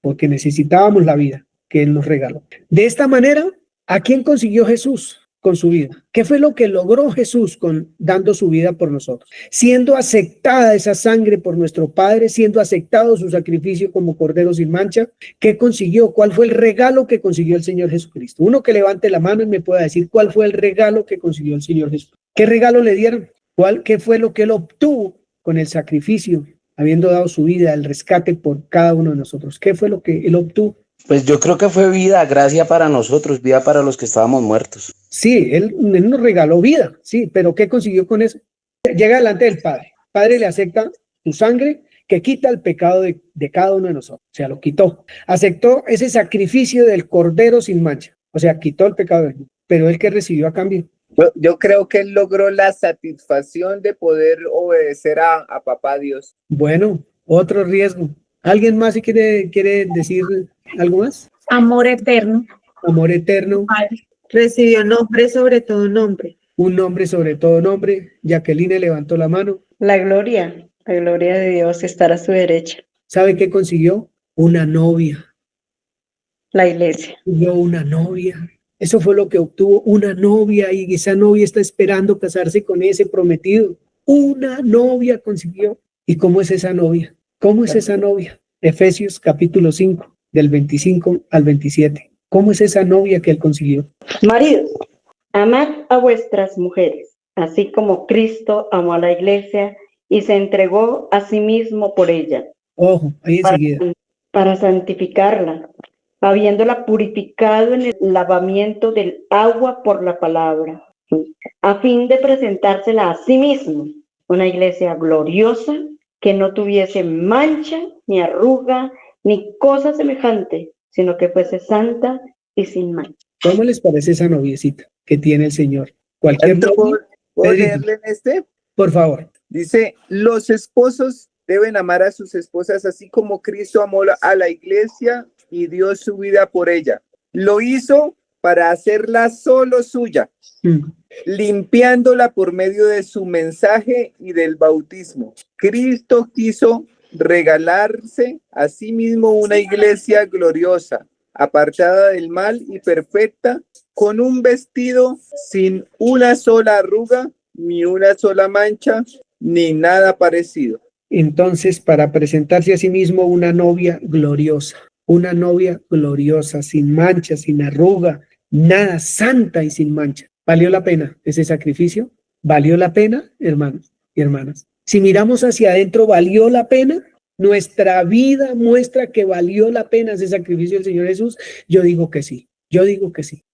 porque necesitábamos la vida que él nos regaló. De esta manera, ¿a quién consiguió Jesús con su vida? ¿Qué fue lo que logró Jesús dando su vida por nosotros? Siendo aceptada esa sangre por nuestro Padre, siendo aceptado su sacrificio como Cordero sin mancha, ¿qué consiguió? ¿Cuál fue el regalo que consiguió el Señor Jesucristo? Uno que levante la mano y me pueda decir cuál fue el regalo que consiguió el Señor Jesús. ¿Qué regalo le dieron? ¿Qué fue lo que él obtuvo con el sacrificio, habiendo dado su vida, el rescate por cada uno de nosotros? ¿Qué fue lo que él obtuvo? Pues yo creo que fue vida, gracia para nosotros, vida para los que estábamos muertos. Sí, él nos regaló vida, sí, pero ¿qué consiguió con eso? Llega delante del Padre. El Padre le acepta su sangre que quita el pecado de cada uno de nosotros. O sea, lo quitó. Aceptó ese sacrificio del Cordero sin mancha. O sea, quitó el pecado del mundo. Pero él, ¿qué recibió a cambio? Yo creo que él logró la satisfacción de poder obedecer a papá Dios. Bueno, otro riesgo. ¿Alguien más quiere decir algo más? Amor eterno. Amor eterno. Recibió nombre sobre todo nombre. Un nombre sobre todo nombre. Jacqueline levantó la mano. La gloria de Dios estar a su derecha. ¿Sabe qué consiguió? Una novia. La iglesia. Consiguió una novia. Eso fue lo que obtuvo, una novia, y esa novia está esperando casarse con ese prometido. Una novia consiguió. ¿Y cómo es esa novia? ¿Cómo es esa novia? Efesios capítulo 5, del 25 al 27. ¿Cómo es esa novia que él consiguió? Maridos, amad a vuestras mujeres, así como Cristo amó a la iglesia y se entregó a sí mismo por ella. Ojo, ahí enseguida. Para santificarla, habiéndola purificado en el lavamiento del agua por la palabra, a fin de presentársela a sí mismo, una iglesia gloriosa, que no tuviese mancha, ni arruga, ni cosa semejante, sino que fuese santa y sin mancha. ¿Cómo les parece esa noviecita que tiene el Señor? Cualquier ¿Puedo leerle en este? Por favor. Dice, los esposos deben amar a sus esposas así como Cristo amó a la iglesia y dio su vida por ella. Lo hizo para hacerla solo suya, limpiándola por medio de su mensaje y del bautismo. Cristo quiso regalarse a sí mismo una iglesia gloriosa, apartada del mal y perfecta, con un vestido sin una sola arruga, ni una sola mancha, ni nada parecido. Entonces, para presentarse a sí mismo una novia gloriosa, sin mancha, sin arruga, nada, santa y sin mancha. ¿Valió la pena ese sacrificio? ¿Valió la pena, hermanos y hermanas? Si miramos hacia adentro, ¿valió la pena? Nuestra vida muestra que valió la pena ese sacrificio del Señor Jesús. Yo digo que sí,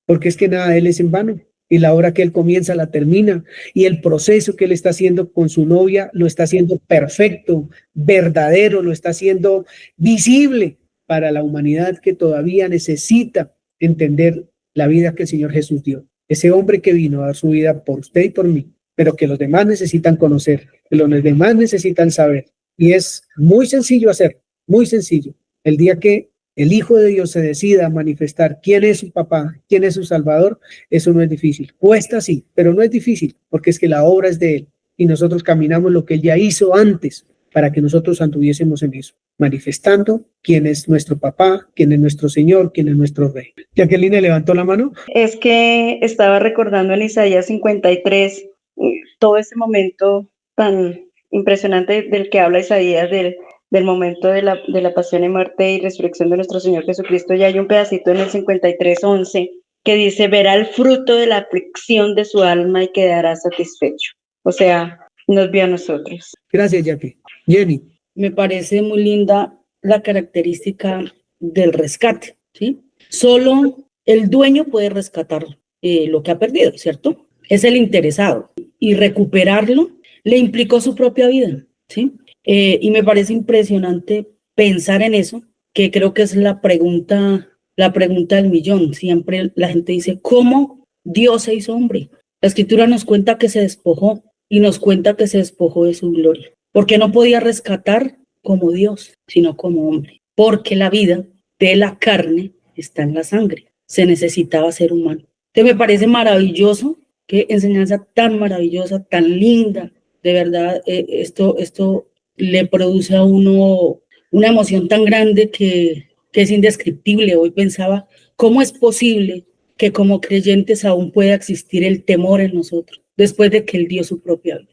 porque es que nada de Él es en vano. Y la obra que Él comienza la termina, y el proceso que Él está haciendo con su novia lo está haciendo perfecto, verdadero, lo está haciendo visible para la humanidad que todavía necesita entender la vida que el Señor Jesús dio. Ese hombre que vino a dar su vida por usted y por mí, pero que los demás necesitan conocer, que los demás necesitan saber. Y es muy sencillo hacer, muy sencillo. El día que el Hijo de Dios se decida a manifestar quién es su papá, quién es su Salvador, eso no es difícil. Cuesta sí, pero no es difícil, porque es que la obra es de Él. y nosotros caminamos lo que Él ya hizo antes para que nosotros anduviésemos en eso, manifestando quién es nuestro papá, quién es nuestro Señor, quién es nuestro Rey. Jacqueline levantó la mano. Es que estaba recordando en Isaías 53 todo ese momento tan impresionante del que habla Isaías, del momento de la pasión y muerte y resurrección de nuestro Señor Jesucristo. Y hay un pedacito en el 53:11 que dice: verá el fruto de la aflicción de su alma y quedará satisfecho. O sea, nos vio a nosotros. Gracias, Jackie. Jenny. Me parece muy linda la característica del rescate, ¿sí? Solo el dueño puede rescatar lo que ha perdido, ¿cierto? Es el interesado. Y recuperarlo le implicó su propia vida, ¿sí? Y me parece impresionante pensar en eso, que creo que es la pregunta del millón. Siempre la gente dice, ¿cómo Dios se hizo hombre? La Escritura nos cuenta que se despojó y nos cuenta que se despojó de su gloria, porque no podía rescatar como Dios, sino como hombre, porque la vida de la carne está en la sangre. Se necesitaba ser humano. Entonces me parece maravilloso, qué enseñanza tan maravillosa, tan linda. De verdad, esto le produce a uno una emoción tan grande que es indescriptible. Hoy pensaba, ¿cómo es posible que como creyentes aún pueda existir el temor en nosotros después de que Él dio su propia vida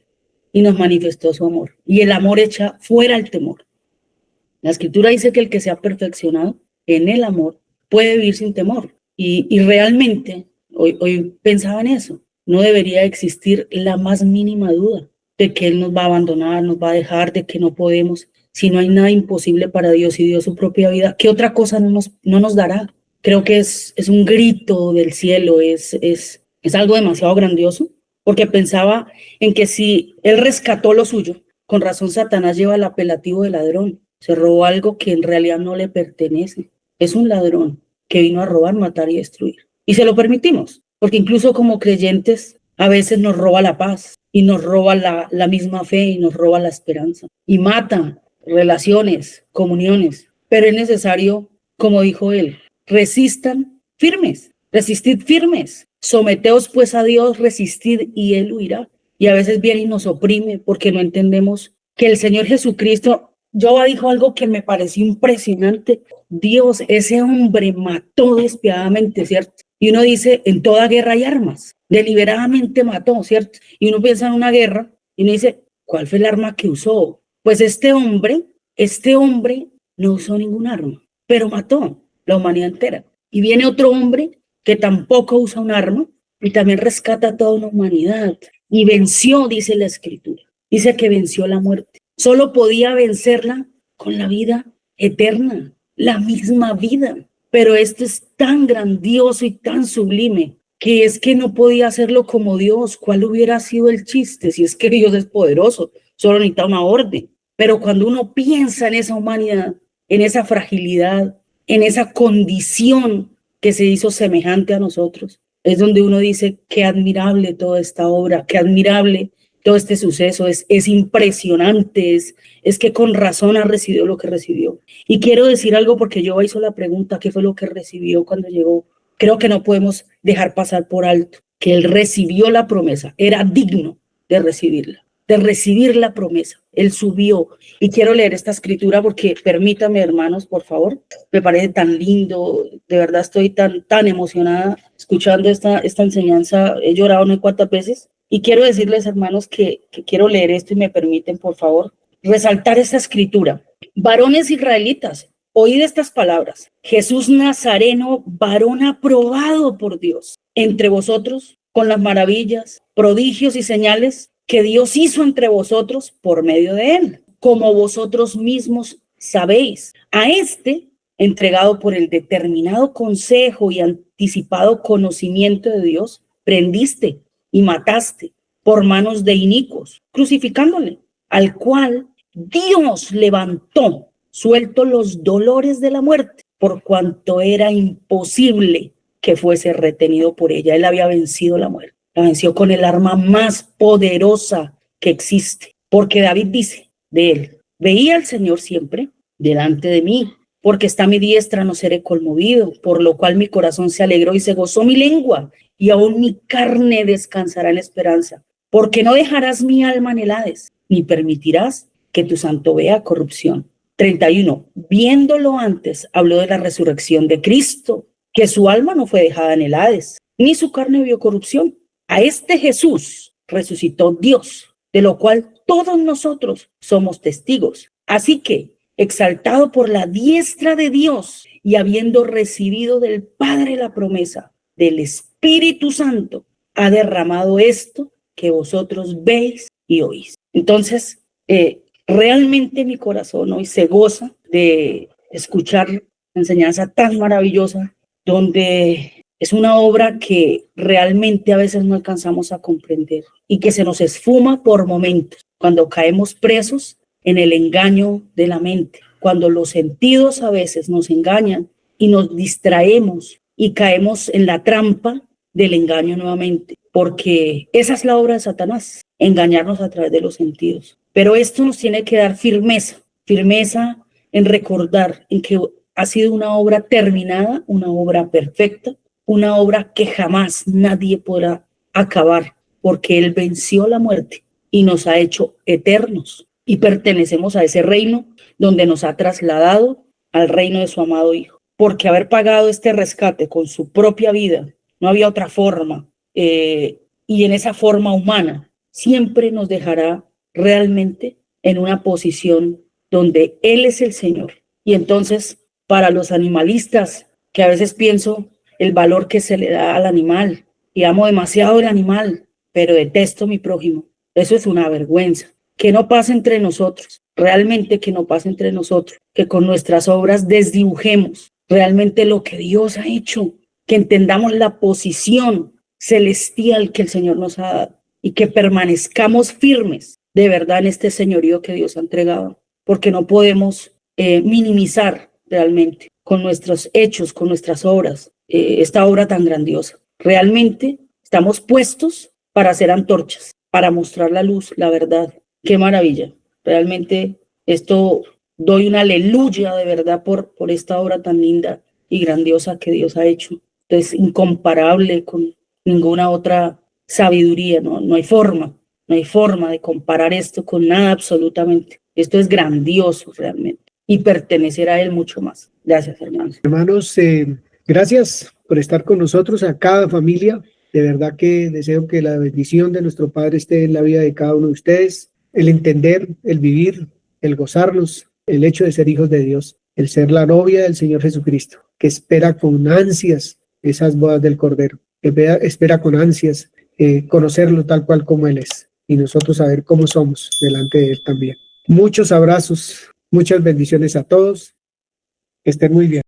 y nos manifestó su amor? Y el amor echa fuera el temor. La Escritura dice que el que se ha perfeccionado en el amor puede vivir sin temor. Y realmente, hoy pensaba en eso, no debería existir la más mínima duda de que Él nos va a abandonar, nos va a dejar, de que no podemos. Si no hay nada imposible para Dios y dio su propia vida, ¿qué otra cosa no nos dará? Creo que es un grito del cielo, es algo demasiado grandioso, porque pensaba en que si Él rescató lo suyo, con razón Satanás lleva el apelativo de ladrón. Se robó algo que en realidad no le pertenece. Es un ladrón que vino a robar, matar y destruir. Y se lo permitimos, porque incluso como creyentes a veces nos roba la paz y nos roba la misma fe y nos roba la esperanza y mata relaciones, comuniones. Pero es necesario, como dijo él, resistan firmes, resistid firmes, someteos pues a Dios, resistid y Él huirá. Y a veces viene y nos oprime porque no entendemos que el Señor Jesucristo, Joba dijo algo que me pareció impresionante. Dios, ese hombre mató despiadadamente, ¿cierto? Y uno dice, en toda guerra hay armas, deliberadamente mató, ¿cierto? Y uno piensa en una guerra y uno dice, ¿cuál fue el arma que usó? Pues este hombre no usó ningún arma, pero mató la humanidad entera. Y viene otro hombre que tampoco usa un arma y también rescata a toda una humanidad. Y venció, dice la Escritura. Dice que venció la muerte. Solo podía vencerla con la vida eterna, la misma vida. Pero esto es tan grandioso y tan sublime que es que no podía hacerlo como Dios. ¿Cuál hubiera sido el chiste? Si es que Dios es poderoso, solo necesita una orden. Pero cuando uno piensa en esa humanidad, en esa fragilidad, en esa condición que se hizo semejante a nosotros, es donde uno dice, qué admirable toda esta obra, qué admirable todo este suceso, es impresionante, es que con razón ha recibido lo que recibió. Y quiero decir algo porque yo hizo la pregunta, ¿qué fue lo que recibió cuando llegó? Creo que no podemos dejar pasar por alto que él recibió la promesa, era digno de recibirla, de recibir la promesa. Él subió. Y quiero leer esta escritura porque, permítame, hermanos, por favor, me parece tan lindo, de verdad estoy tan emocionada escuchando esta enseñanza, he llorado no sé cuántas veces, y quiero decirles, hermanos, que quiero leer esto y me permiten, por favor, resaltar esta escritura. Varones israelitas, oíd estas palabras. Jesús Nazareno, varón aprobado por Dios entre vosotros, con las maravillas, prodigios y señales que Dios hizo entre vosotros por medio de él, como vosotros mismos sabéis. A este, entregado por el determinado consejo y anticipado conocimiento de Dios, prendiste y mataste por manos de inicuos, crucificándole, al cual Dios levantó, suelto los dolores de la muerte, por cuanto era imposible que fuese retenido por ella. Él había vencido la muerte. La venció con el arma más poderosa que existe, porque David dice de él, veía al Señor siempre delante de mí, porque está a mi diestra, no seré conmovido, por lo cual mi corazón se alegró y se gozó mi lengua, y aún mi carne descansará en esperanza, porque no dejarás mi alma en el Hades, ni permitirás que tu santo vea corrupción. 31. Viéndolo antes, habló de la resurrección de Cristo, que su alma no fue dejada en el Hades, ni su carne vio corrupción. A este Jesús resucitó Dios, de lo cual todos nosotros somos testigos. Así que, exaltado por la diestra de Dios y habiendo recibido del Padre la promesa del Espíritu Santo, ha derramado esto que vosotros veis y oís. Entonces, realmente mi corazón hoy se goza de escuchar una enseñanza tan maravillosa, donde es una obra que realmente a veces no alcanzamos a comprender y que se nos esfuma por momentos, cuando caemos presos en el engaño de la mente, cuando los sentidos a veces nos engañan y nos distraemos y caemos en la trampa del engaño nuevamente, porque esa es la obra de Satanás, engañarnos a través de los sentidos. Pero esto nos tiene que dar firmeza en recordar en que ha sido una obra terminada, una obra perfecta, una obra que jamás nadie podrá acabar, porque Él venció la muerte y nos ha hecho eternos y pertenecemos a ese reino donde nos ha trasladado al reino de su amado Hijo. Porque haber pagado este rescate con su propia vida, no había otra forma, y en esa forma humana, siempre nos dejará realmente en una posición donde Él es el Señor. Y entonces, para los animalistas, que a veces pienso el valor que se le da al animal, y amo demasiado el animal, pero detesto a mi prójimo, eso es una vergüenza. Que no pase entre nosotros, realmente que no pase entre nosotros, que con nuestras obras desdibujemos realmente lo que Dios ha hecho, que entendamos la posición celestial que el Señor nos ha dado y que permanezcamos firmes de verdad en este señorío que Dios ha entregado, porque no podemos minimizar realmente con nuestros hechos, con nuestras obras, esta obra tan grandiosa. Realmente estamos puestos para hacer antorchas, para mostrar la luz, la verdad. Qué maravilla. Realmente esto doy una aleluya de verdad por esta obra tan linda y grandiosa que Dios ha hecho. Es incomparable con ninguna otra sabiduría, no hay forma de comparar esto con nada absolutamente. Esto es grandioso realmente y pertenecer a Él mucho más. Gracias, hermanos. Hermanos, gracias por estar con nosotros, a cada familia. De verdad que deseo que la bendición de nuestro Padre esté en la vida de cada uno de ustedes, el entender, el vivir, el gozarnos, el hecho de ser hijos de Dios, el ser la novia del Señor Jesucristo, que espera con ansias esas bodas del Cordero, que espera con ansias conocerlo tal cual como Él es, y nosotros saber cómo somos delante de Él también. Muchos abrazos, muchas bendiciones a todos, que estén muy bien.